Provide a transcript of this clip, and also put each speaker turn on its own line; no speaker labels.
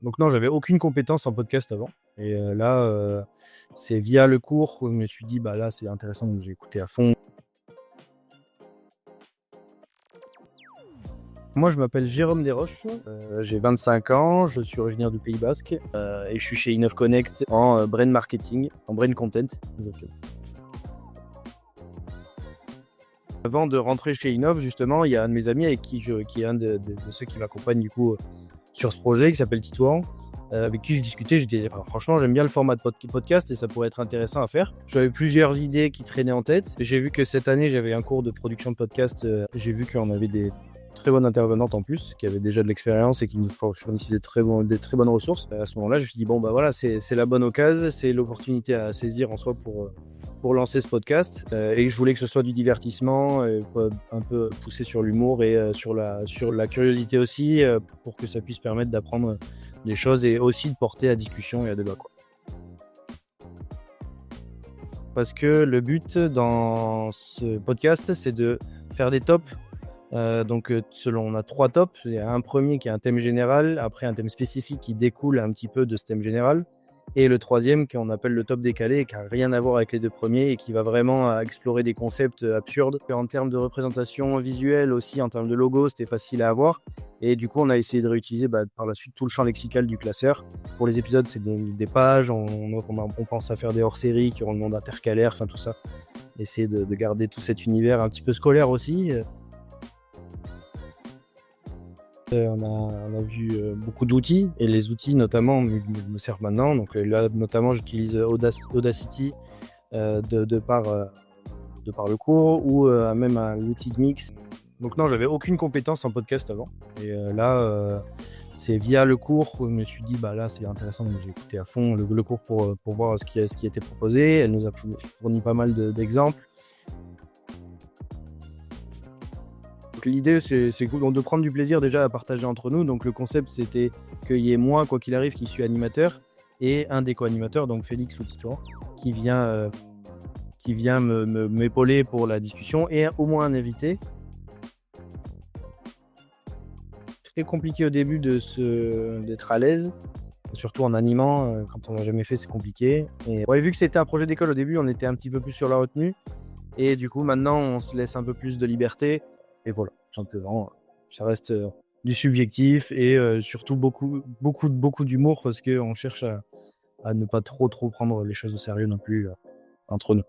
Donc non, j'avais aucune compétence en podcast avant. Et là, c'est via le cours où je me suis dit, bah là, c'est intéressant, donc j'ai écouté à fond. Moi, je m'appelle Jérôme Desroches, j'ai 25 ans, je suis originaire du Pays Basque et je suis chez Innov Connect en brain marketing, en brain content. Exactement. Avant de rentrer chez Innov, justement, il y a un de mes amis avec qui qui est un de ceux qui m'accompagnent du coup sur ce projet qui s'appelle Titouan, avec qui j'ai discuté. J'étais, franchement, j'aime bien le format de podcast et ça pourrait être intéressant à faire. J'avais plusieurs idées qui traînaient en tête. J'ai vu que cette année, j'avais un cours de production de podcast. J'ai vu qu'on avait des très bonnes intervenantes en plus, qui avaient déjà de l'expérience et qui nous fournissaient des très bonnes ressources. À ce moment-là, je me suis dit, bon, bah voilà, c'est la bonne occasion, c'est l'opportunité à saisir en soi pour lancer ce podcast. Et je voulais que ce soit du divertissement, un peu poussé sur l'humour et sur la curiosité aussi, pour que ça puisse permettre d'apprendre des choses et aussi de porter à discussion et à débat, quoi. Parce que le but dans ce podcast, c'est de faire des tops. On a 3 tops. Il y a un premier qui est un thème général, après un thème spécifique qui découle un petit peu de ce thème général, et le troisième qu'on appelle le top décalé, qui n'a rien à voir avec les deux premiers et qui va vraiment explorer des concepts absurdes. En termes de représentation visuelle aussi, en termes de logo, c'était facile à avoir. Et du coup, on a essayé de réutiliser par la suite tout le champ lexical du classeur. Pour les épisodes, c'est des pages. On pense à faire des hors-séries qui auront le monde intercalaire, enfin tout ça. Essayer de garder tout cet univers un petit peu scolaire aussi. On a vu beaucoup d'outils et les outils notamment me servent maintenant. Donc là notamment j'utilise Audacity de par le cours ou même l'outil de mix. Donc non, j'avais aucune compétence en podcast avant. Et là, c'est via le cours où je me suis dit, bah là c'est intéressant, donc j'ai écouté à fond le cours pour voir ce qui était proposé. Elle nous a fourni pas mal d'exemples. L'idée, c'est de prendre du plaisir déjà à partager entre nous. Donc le concept, c'était qu'il y ait moi, quoi qu'il arrive, qui suis animateur, et un des co-animateurs, donc Félix ou Titouan, qui vient m'épauler pour la discussion, et au moins un invité. Très compliqué au début d'être à l'aise, surtout en animant. Quand on n'a jamais fait, c'est compliqué. Et ouais, vu que c'était un projet d'école au début, on était un petit peu plus sur la retenue. Et du coup, maintenant, on se laisse un peu plus de liberté. Et voilà, simplement, ça reste du subjectif et surtout beaucoup d'humour parce qu'on cherche à ne pas trop prendre les choses au sérieux non plus entre nous.